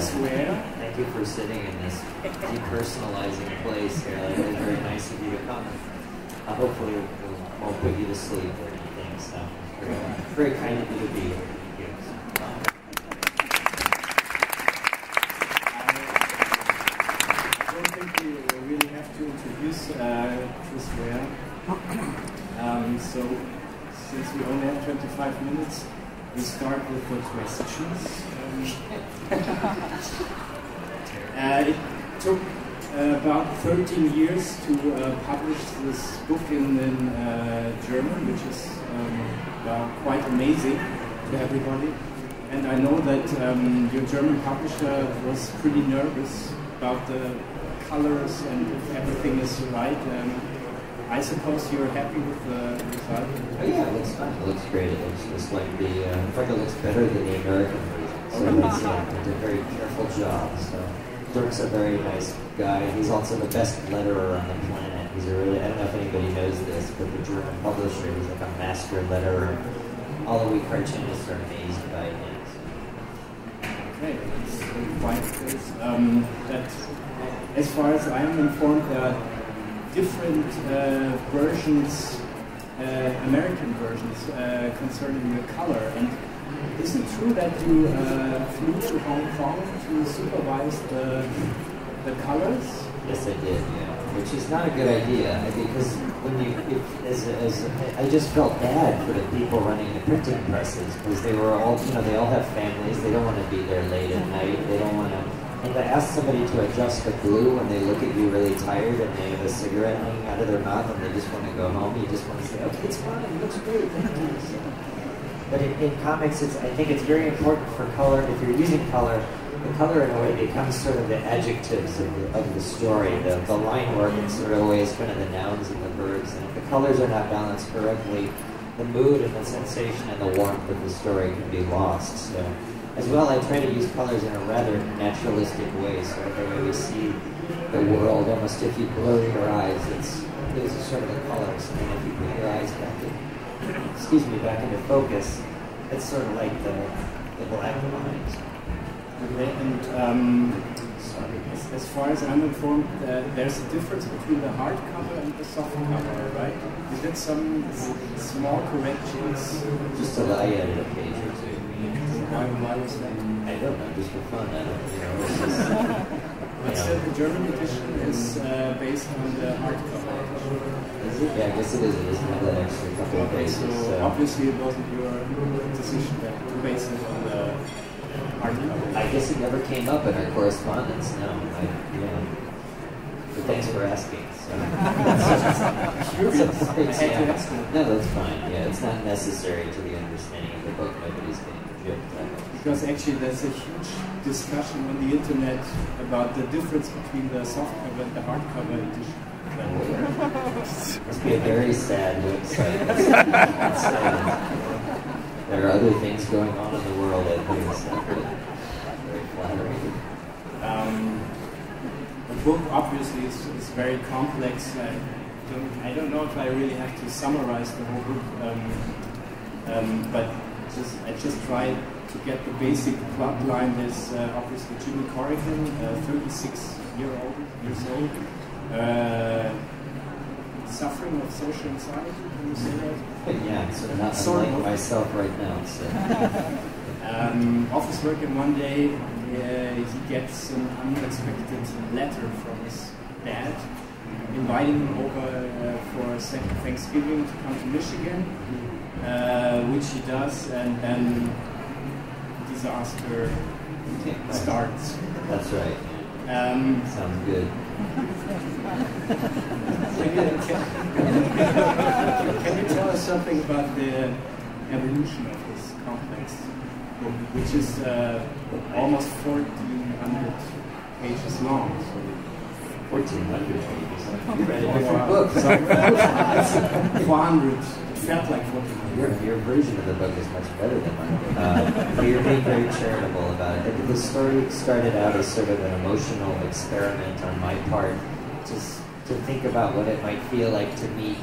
Chris Ware. Thank you for sitting in this depersonalizing place here. It was very nice of you to come. Hopefully it won't put you to sleep or anything. So very kind of you to be here. Thank you. I don't think we really have to introduce Chris Ware. So since we only have 25 minutes, we start with the questions. It took about 13 years to publish this book in German, which is quite amazing to everybody. And I know that your German publisher was pretty nervous about the colors and if everything is right. I suppose you're happy with the result? Oh yeah, it looks fine. It looks great. It looks just like the, in fact it looks better than the American version. So it's a very careful job. So Dirk's a very nice guy. He's also the best letterer on the planet. He's a really, I don't know if anybody knows this, but the German publisher, he's like a master letterer. All the we cartoonists are amazed by him. Okay, that's quite good. That, as far as I am informed, there are different versions, American versions, concerning the color. And is it true that you flew to Hong Kong to supervise the colors? Yes, I did, yeah. Which is not a good idea, because when I just felt bad for the people running the printing presses, because they were all, they all have families, they don't want to be there late at night, they don't want to. And to ask somebody to adjust the glue when they look at you really tired and they have a cigarette hanging out of their mouth and they just want to go home, you just want to say, okay, it's fine, it looks great, thank you. So, but in comics, I think it's very important for color. If you're using color, the color in a way becomes sort of the adjectives of the story. The line work in sort of a way is kind of the nouns and the verbs. And if the colors are not balanced correctly, the mood and the sensation and the warmth of the story can be lost. So, as well, I try to use colors in a rather naturalistic way, so the way we see the world, almost if you blur your eyes, those are sort of the colors, and if you put your eyes back into focus, it's sort of like the black lines. Okay, and as far as I'm informed, there's a difference between the hardcover and the softcover, right? You did some small corrections. Just to lie at a page or two. Why was that? I don't know, just for fun. I don't know. But still, the German edition is based on the hardcover. Is it? Yeah, I guess it is. It doesn't have that extra couple of pages. So obviously it wasn't your decision to base it on the hardcover. I guess it never came up in our correspondence. No, but thanks for asking. So. No, that's fine. Yeah, it's not necessary to the understanding of the book. Nobody's getting gypped. Because actually there's a huge discussion on the internet about the difference between the softcover and the hardcover edition. Must be a very sad website. There are other things going on in the world, I think, it's not very flattering. The book obviously is very complex. I don't know if I really have to summarize the whole book, but I just tried to get the basic plot line. There's obviously Jimmy Corrigan, 36 years old, suffering of social anxiety. Can you say that? Yeah, so not unlike myself right now. So. Office work, and one day he gets an unexpected letter from his dad inviting him over for Thanksgiving to come to Michigan, which he does, and then disaster starts. That's right. Sounds good. Can you tell us something about the evolution of this complex book, which is almost 1,400 pages long? 1,400 pages? You read a different book. 400. It felt like 1,400. Your version of the book is much better than mine. But you're being very charitable about it. The story started out as sort of an emotional experiment on my part, just to think about what it might feel like to meet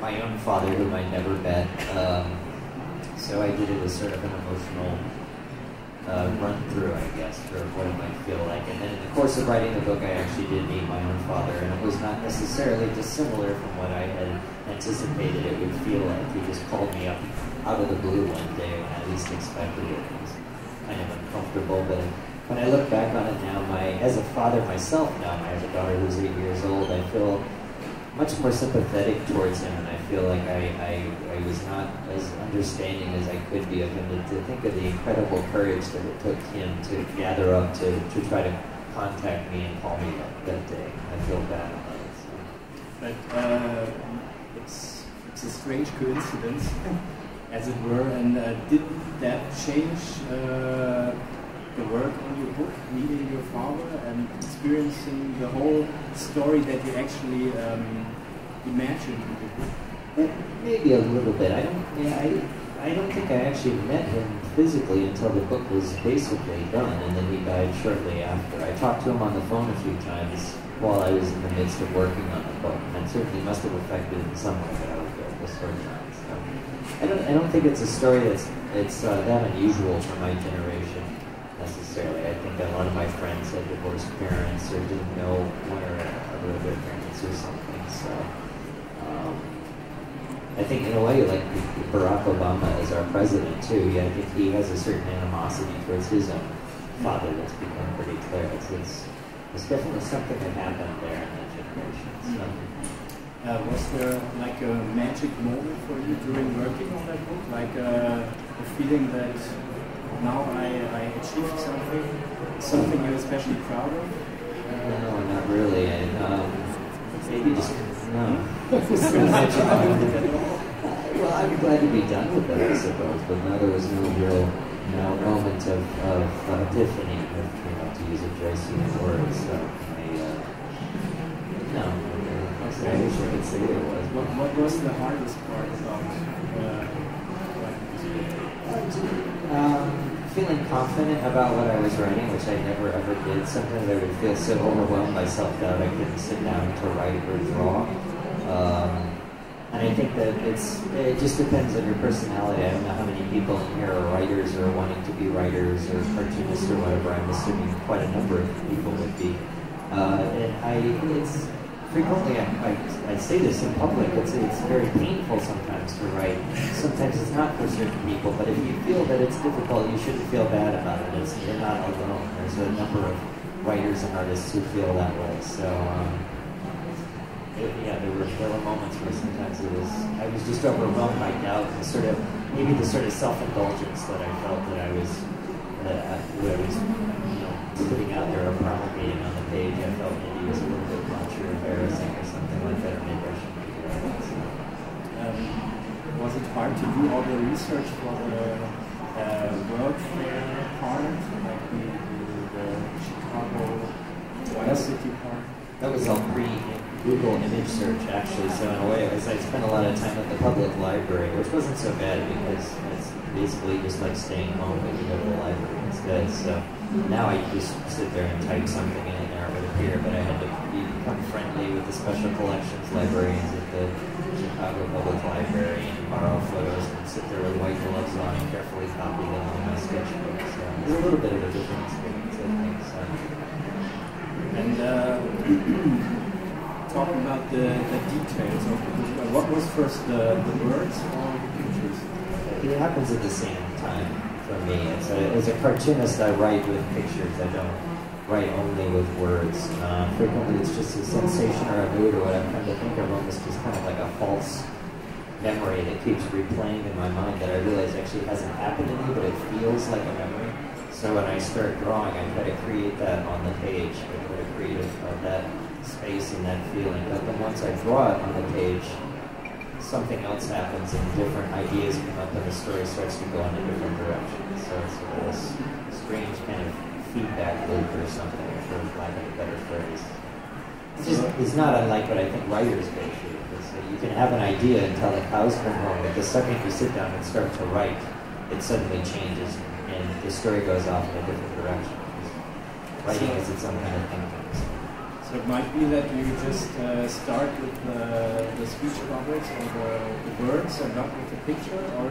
my own father, whom I never met. So I did it as sort of an emotional run through, I guess, for what it might feel like. And then in the course of writing the book, I actually did meet my own father, and it was not necessarily dissimilar from what I had anticipated it would feel like. He just called me up out of the blue one day when I least expected it. It was kind of uncomfortable, but when I look back on it now, as a father myself now, I have a daughter who's 8 years old, I feel much more sympathetic towards him, and I feel like I was not as understanding as I could be of him. To think of the incredible courage that it took him to gather up to try to contact me and call me that day. I feel bad about it. So. But it's a strange coincidence, as it were, and did that change the work on your book, meeting your father and experiencing the whole story that you actually imagined in the book? Maybe a little bit. I don't think I actually met him physically until the book was basically done, and then he died shortly after. I talked to him on the phone a few times while I was in the midst of working on the book, and it certainly must have affected in some way that I was there this sort of time. So I don't think it's a story that's that unusual for my generation necessarily. I think a lot of my friends had divorced parents or didn't know one or other of their parents or something. So I think in a way, like Barack Obama as our president too, I think he has a certain animosity towards his own father that's become pretty clear. It's definitely something that happened there in that generation. So. Was there like a magic moment for you during working on that book? Like a feeling that now I achieved something you're especially proud of? No, not really. Maybe just no. Well, I'm glad to be done with it, I suppose, but no, there was no real moment of epiphany, to use a Joycean word. So no. I wish I could say it was. What was the hardest part about feeling confident about what I was writing, which I never ever did. Sometimes I would feel so overwhelmed by self-doubt I couldn't sit down to write or draw. And I think that it just depends on your personality. I don't know how many people in here are writers or wanting to be writers or cartoonists or whatever. I'm assuming quite a number of people would be. It's frequently, I say this in public, it's very painful sometimes to write. Sometimes it's not for certain people, but if you feel that it's difficult, you shouldn't feel bad about it. You're not alone. There's a number of writers and artists who feel that way. So, there were moments where sometimes I was just overwhelmed by doubt and maybe the sort of self-indulgence that I felt that I was putting out there or promulgating on the page. I felt maybe it was a little bit much or embarrassing or something like that, or maybe I shouldn't be doing that. So. Was it hard to do all the research for the World Fair part, like the Chicago White City part? That was all pre-Google image search, actually, so in a way, I spent a lot of time at the public library, which wasn't so bad because it's basically just like staying home when you go to the library instead. So now I just sit there and type something in and there it would appear, but I had to become friendly with the special collections librarians at the Chicago Public Library and borrow photos and sit there with white gloves on and carefully copy them on my sketchbook. So it was a little bit of a different experience, I think. So. And talking about the details of the picture, what was first, the words or the pictures? It happens at the same time for me. As a cartoonist, I write with pictures. I don't write only with words. Frequently, it's just a sensation or a mood or what I'm trying to think of, almost just kind of like a false memory that keeps replaying in my mind that I realize actually hasn't happened to me, but it feels like a memory. So when I start drawing, I try to create that on the page. I try to create that space and that feeling. But then once I draw it on the page, something else happens and different ideas come up and the story starts to go in a different direction. So it's sort of this strange kind of feedback loop or something, for lack of a better phrase. It's not unlike what I think writers go through. You can have an idea until the cows come home, but the second you sit down and start to write, it suddenly changes and the story goes off in a different direction. Writing is its own kind of thinking. So it might be that you just start with the speech bubbles or the words and not with the picture, or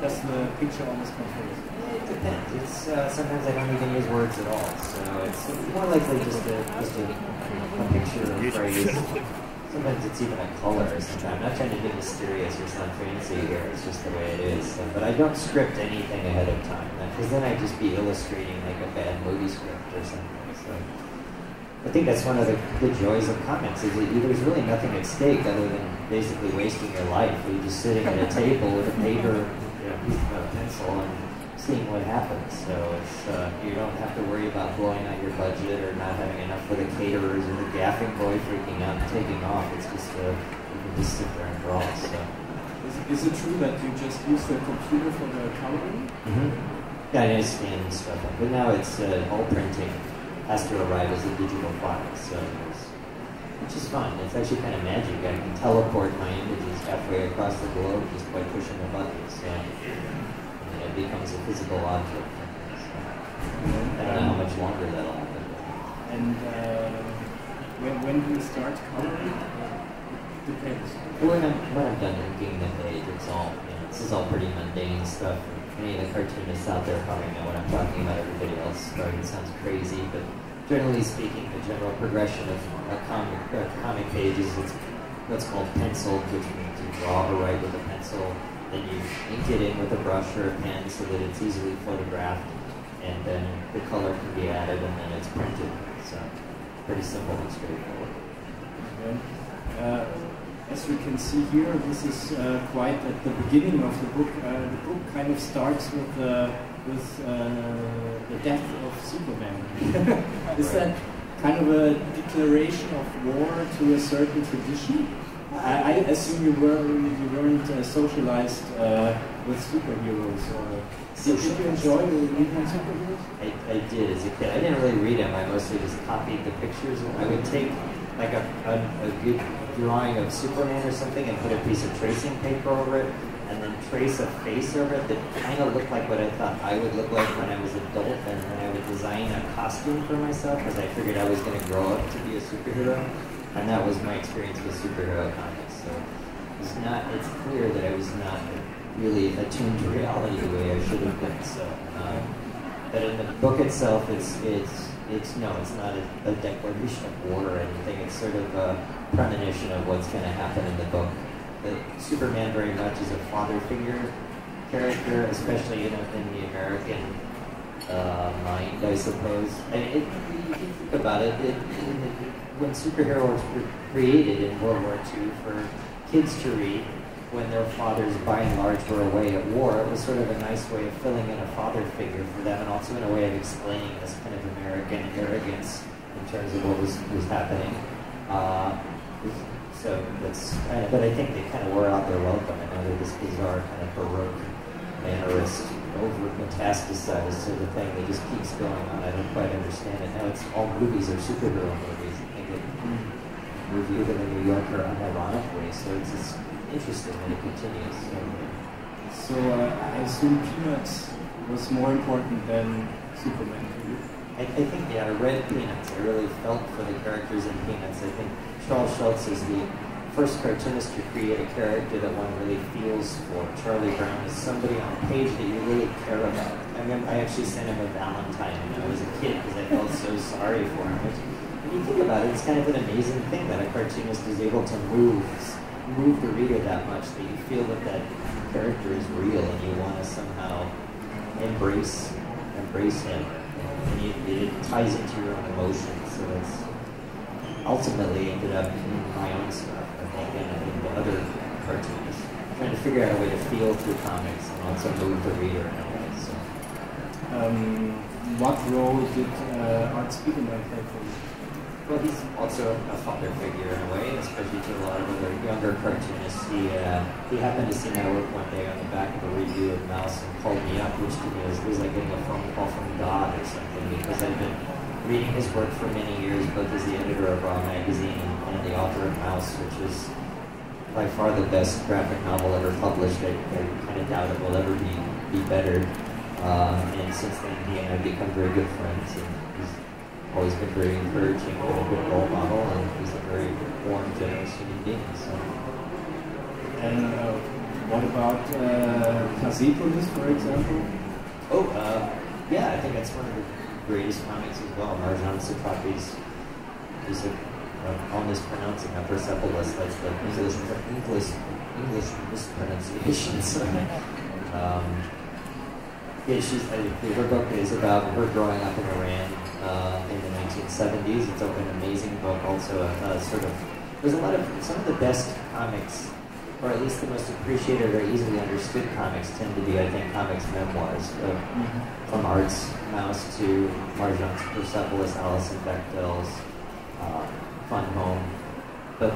does the picture almost come first? It depends. It's sometimes I don't even use words at all, so it's more likely just a picture or phrase. Sometimes it's even a color or something. I'm not trying to be mysterious or sound fancy here. It's just the way it is. So, but I don't script anything ahead of time, because then I'd just be illustrating like a bad movie script or something. So I think that's one of the joys of comics, is that there's really nothing at stake other than basically wasting your life. You're just sitting at a table with a paper, a pencil, and seeing what happens. So it's you don't have to worry about blowing out your budget or not having enough for the caterers or the gaffing boy freaking out and taking off. It's just you can just sit there and draw. So is it true that you just use the computer for the coloring? Mm-hmm. Yeah, I scan and stuff, but now it's all printing has to arrive as a digital file. So which is fun. It's actually kind of magic. I can teleport my images halfway across the globe just by pushing a button. So it becomes a physical object. So, I don't know how much longer that'll happen. And when do you start coloring? Depends. When I'm done inking the page, it's all, this is all pretty mundane stuff. Any of the cartoonists out there probably know what I'm talking about. Everybody else probably sounds crazy, but generally speaking, the general progression of a comic page is it's what's called penciled, which means you draw or write with a pencil. Then you ink it in with a brush or a pen so that it's easily photographed, and then the color can be added, and then it's printed. So pretty simple and straightforward. Okay. As we can see here, this is quite at the beginning of the book. The book kind of starts with the death of Superman. Is that kind of a declaration of war to a certain tradition? I assume you weren't socialized with superheroes. Did you enjoy reading superheroes? I did as a kid. I didn't really read them. I mostly just copied the pictures. I would take like a good drawing of Superman or something and put a piece of tracing paper over it, and then trace a face over it that kind of looked like what I thought I would look like when I was an adult, and then I would design a costume for myself because I figured I was going to grow up to be a superhero. And that was my experience with superhero comics. So it's clear that I was not really attuned to reality the way I should have been. So, but in the book itself, it's not a declaration of war or anything. It's sort of a premonition of what's going to happen in the book. Superman very much is a father figure character, especially in the American mind, I suppose. I mean, you think about it, when superheroes were created in World War II for kids to read, when their fathers by and large were away at war, it was sort of a nice way of filling in a father figure for them, and also in a way of explaining this kind of American arrogance in terms of what was happening. So that's, but I think they kind of wore out their welcome. I know they're this bizarre kind of baroque, mannerist, over-metastasized sort of thing that just keeps going on. I don't quite understand it. Now it's all movies are superhero movies. I think it reviewed in the New Yorker unironically, so it's just interesting that it continues. So I assume Peanuts was more important than Superman to you? I think, yeah, I read Peanuts. I really felt for the characters in Peanuts. I think Charles Schultz is the first cartoonist to create a character that one really feels for. Charlie Brown is somebody on a page that you really care about. I actually sent him a Valentine when I was a kid because I felt so sorry for him. When you think about it, it's kind of an amazing thing that a cartoonist is able to move the reader that much that you feel that character is real and you want to somehow embrace him. And it ties into your own emotions. So it's ultimately ended up in my own stuff, I think, and I think the other cartoonists. Trying to figure out a way to feel through comics and also move the reader in a way. So. What role did Art Spiegelman play for you? Well, he's also a father figure in a way, especially to a lot of other younger cartoonists. He happened to see my work one day on the back of a review of Mouse and called me up, which to me was like getting a phone call from God or something, because I've been reading his work for many years, both as the editor of Raw Magazine and the author of Mouse, which is by far the best graphic novel ever published. I kind of doubt it will ever be better. And since then, he and I have become very good friends. And he's always been very encouraging and a good role model, and he's a very warm, generous human being. So. And What about Persepolis, for example? Oh, yeah, I think that's one of the greatest comics as well. Marjan Satrapi's is I'm mispronouncing Persepolis. That's the English mispronunciations. Her book is about her growing up in Iran in the 1970s. It's an amazing book. Also, there's a lot of some of the best comics, or at least the most appreciated or easily understood comics, tend to be, I think, comics memoirs. From Art's Mouse to Marjan's Persepolis, Alison Bechdel's Fun Home. But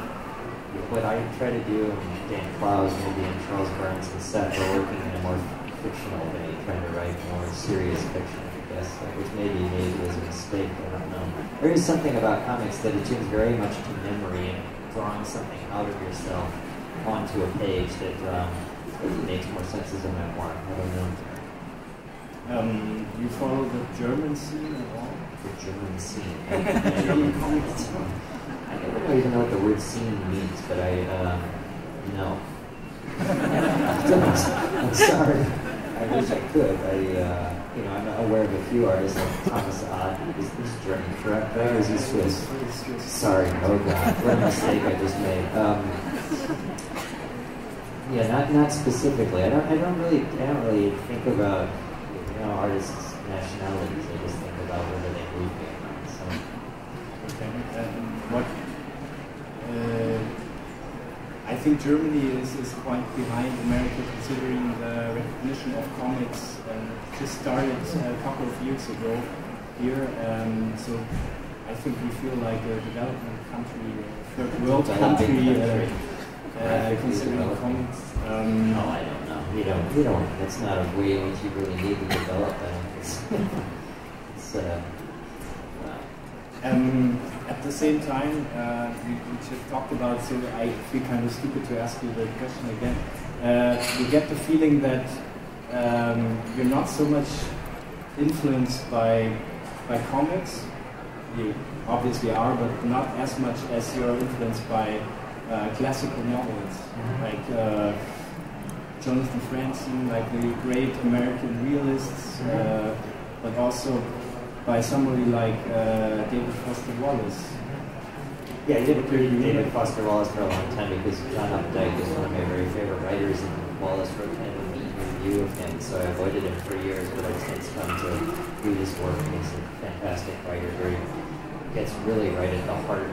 what I try to do, and Dan Clowes maybe, and Charles Burns and Seth are working in a more fictional way, trying to write more serious fiction, I guess, which maybe was a mistake, I don't know. There is something about comics that attunes very much to memory and drawing something out of yourself onto a page that maybe makes more sense as a memoir. I don't know. You follow the German scene at all? The German scene. I never even know what the word scene means, but no. I'm sorry. I wish I could. I'm aware of a few artists like Thomas Odd. He's German, correct? Or is he Swiss? Sorry. Oh God, what a mistake I just made. Yeah, not specifically. I don't really think about artists' nationalities. I just think about whether they move me or not. So. Okay. I think Germany is quite behind America, considering the recognition of comics. Just started a couple of years ago here, so I think we feel like a development country, third world country. Considering comics. No, I don't know. We don't. That's not a way in which you really need to develop. At the same time, we just talked about, so I feel kind of stupid to ask you the question again. You get the feeling that you're not so much influenced by comics. You obviously are, but not as much as you're influenced by classical novels, like Jonathan Franzen, like the great American realists, but also by somebody like David Foster Wallace. Yeah, I did agree with David Foster Wallace for a long time because John Updike is one of my very favorite writers, and Wallace wrote kind of a neat review of him, so I avoided him for years, but I've since come to read his work, and he's a fantastic writer, gets really right at the heart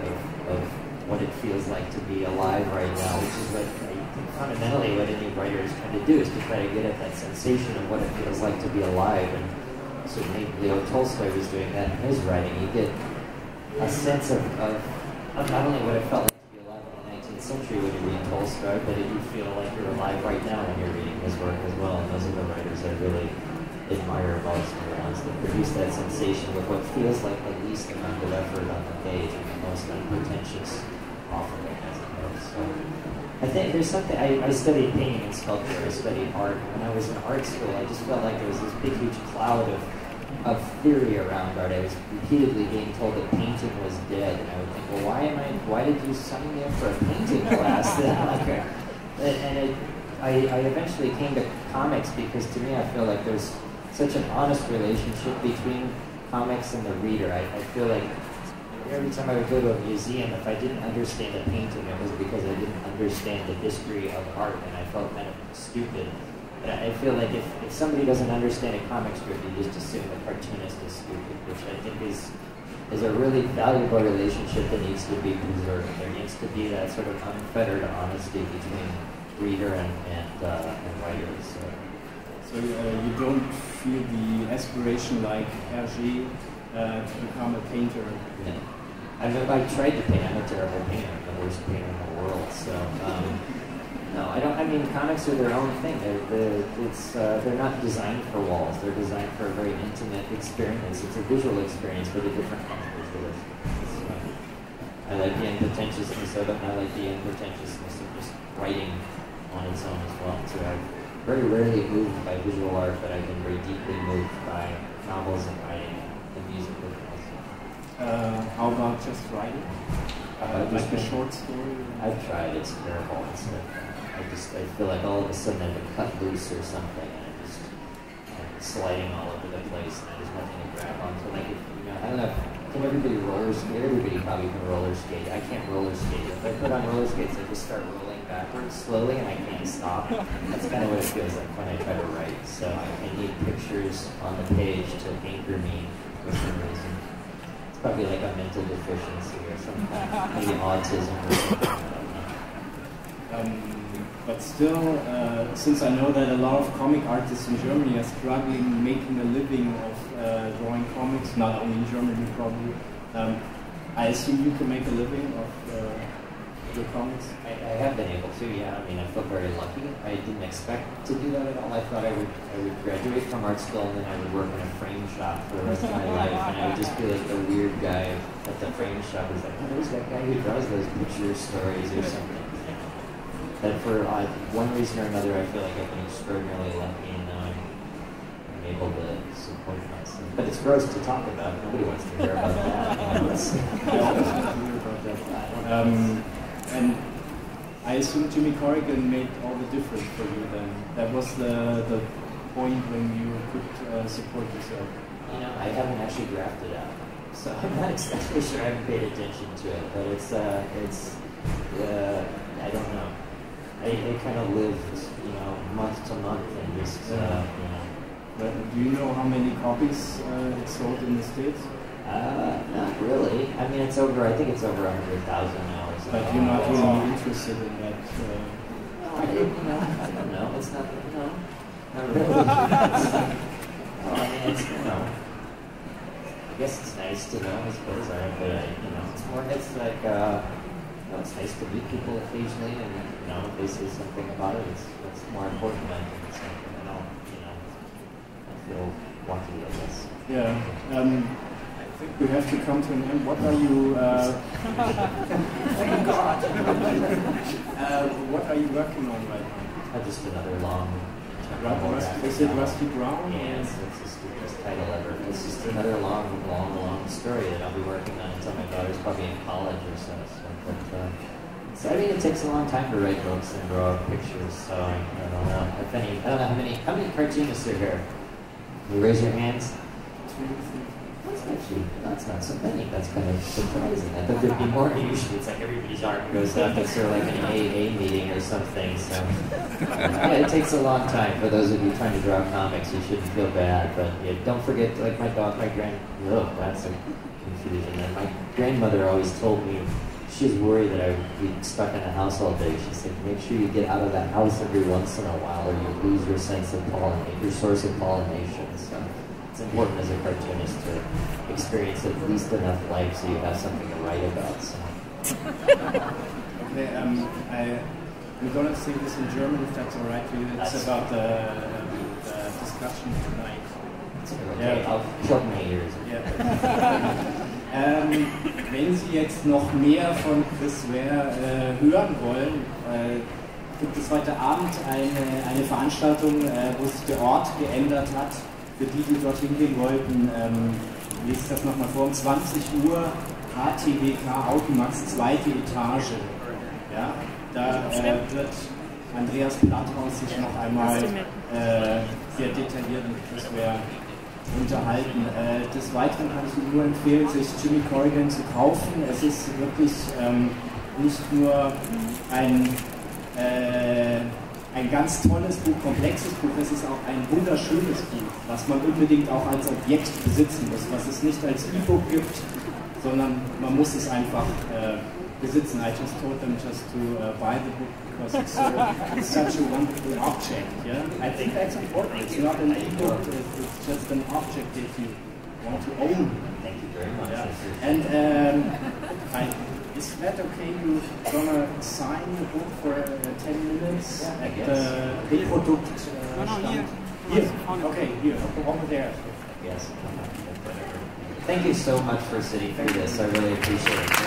of what it feels like to be alive right now, which is what I think fundamentally what any writer is trying to do, is to try to get at that sensation of what it feels like to be alive. And certainly Leo Tolstoy was doing that in his writing. You get a sense of not only what it felt like to be alive in the 19th century when you read Tolstoy, but you feel like you're alive right now when you're reading his work as well. And those are the writers I really admire most, the ones that produce that sensation with what feels like the least amount of effort on the page and the most unpretentious offering, I suppose. So I think there's something, I studied painting and sculpture, I studied art. When I was in art school, I just felt like there was this big, huge cloud of theory around art. I was repeatedly being told that painting was dead, and I would think, well, why did you sign me up for a painting class? I eventually came to comics because to me, I feel like there's such an honest relationship between comics and the reader. I feel like every time I would go to a museum, if I didn't understand a painting, it was because I didn't understand the history of art, and I felt kind of stupid. But I feel like if somebody doesn't understand a comic strip, you just assume the cartoonist is stupid, which I think is a really valuable relationship that needs to be preserved. There needs to be that sort of unfettered honesty between reader and writers. So you don't feel the aspiration like Hergé to become a painter? No. I tried to paint. I'm a terrible painter. I'm the worst painter in the world. So no, I don't. I mean, comics are their own thing. They're not designed for walls. They're designed for a very intimate experience. It's a visual experience with a different language. I like the unpretentiousness of it, and I like the unpretentiousness of just writing on its own as well. So I'm very rarely moved by visual art, but I've been very deeply moved by novels and writing and music. How about just writing? Like a short story? I've tried. It's terrible. I feel like all of a sudden I've been cut loose or something, and I'm just sliding all over the place, and there's nothing to grab onto. Like, I don't know. Can everybody roller skate? Everybody probably can roller skate. I can't roller skate. If I put on roller skates, I just start rolling backwards slowly, and I can't stop. That's kind of what it feels like when I try to write. So I need pictures on the page to anchor me for some reason. It's probably like a mental deficiency or something, maybe autism or something. I don't know. But still, since I know that a lot of comic artists in Germany are struggling making a living of drawing comics, not only in Germany probably, I assume you can make a living of your comics? I have been able to, yeah. I mean, I feel very lucky. I didn't expect to do that at all. I thought I would graduate from art school and then I would work in a frame shop for the rest of my life, and I would just be like the weird guy at the frame shop who's like, oh, there's that guy who draws those picture stories or something. But for one reason or another, I feel like I've been extraordinarily lucky, and now I'm able to support myself. But it's gross to talk about. Nobody wants to hear about that. And I assume Jimmy Corrigan made all the difference for you then. That was the point when you could support yourself. You know, I haven't actually drafted out, so I'm not exactly sure. I haven't paid attention to it, but it's I don't know. I kind of live, month to month, and just, But do you know how many copies it sold in the States? Not really. I mean, I think it's over 100,000 now. But you're not really interested in that? I don't know. It's not, not really. I mean, it's, I guess it's nice to know, I suppose, but, it's like, it's nice to meet people occasionally, and if they say something about it, it's more important than something. I feel lucky, I guess. Yeah. I think we have to come to an end. What are you? Thank God. What are you working on right now? Just another long. Is it Rusty Brown? Yeah, it's the stupidest title ever. It's just another long story that I'll be working on until my daughter's probably in college or so. So I mean, it takes a long time to write books and draw pictures. So I don't know if any. I don't know how many cartoonists are here. You raise your hands. That's not so many. That's kind of surprising. I thought there'd be more. Usually it's like everybody's arm goes up. It's sort of like an AA meeting or something. So yeah, it takes a long time. For those of you trying to draw comics, you shouldn't feel bad. But don't forget, like that's a confusion. And my grandmother always told me, she was worried that I would be stuck in a house all day. She said, make sure you get out of that house every once in a while or you lose your sense of pollination, your source of pollination. So it's important as a cartoonist to experience at least enough life so you have something to write about. So. Okay, I'm going to say this in German if that's all right for you. It's about the discussion tonight. Okay, I'll plug my ears. Yeah. Wenn Sie jetzt noch mehr von Chris Ware hören wollen, gibt es heute Abend eine Veranstaltung, wo sich der Ort geändert hat. Für die, die dorthin gehen wollten, lese ich das nochmal vor. Um 20 Uhr HTWK Automax, 2. Etage. Ja, da wird Andreas Platthaus sich noch einmal sehr detailliert mit Chris Ware unterhalten. Des Weiteren kann ich Ihnen nur empfehlen, sich Jimmy Corrigan zu kaufen. Es ist wirklich nicht nur ein ganz tolles Buch, komplexes Buch, es ist auch ein wunderschönes Buch, was man unbedingt auch als Objekt besitzen muss, was es nicht als E-Book gibt, sondern man muss es einfach besitzen. I just told them just to buy the book because it's such a wonderful object. Yeah, I think that's important. It's not an e-book; it's just an object that you want to own. Thank you very much. Yeah. And is that okay? You're gonna sign the book for 10 minutes at the Reprodukt stand? Here. Okay, here, over there. Yes. Thank you so much for sitting through this. I really appreciate it.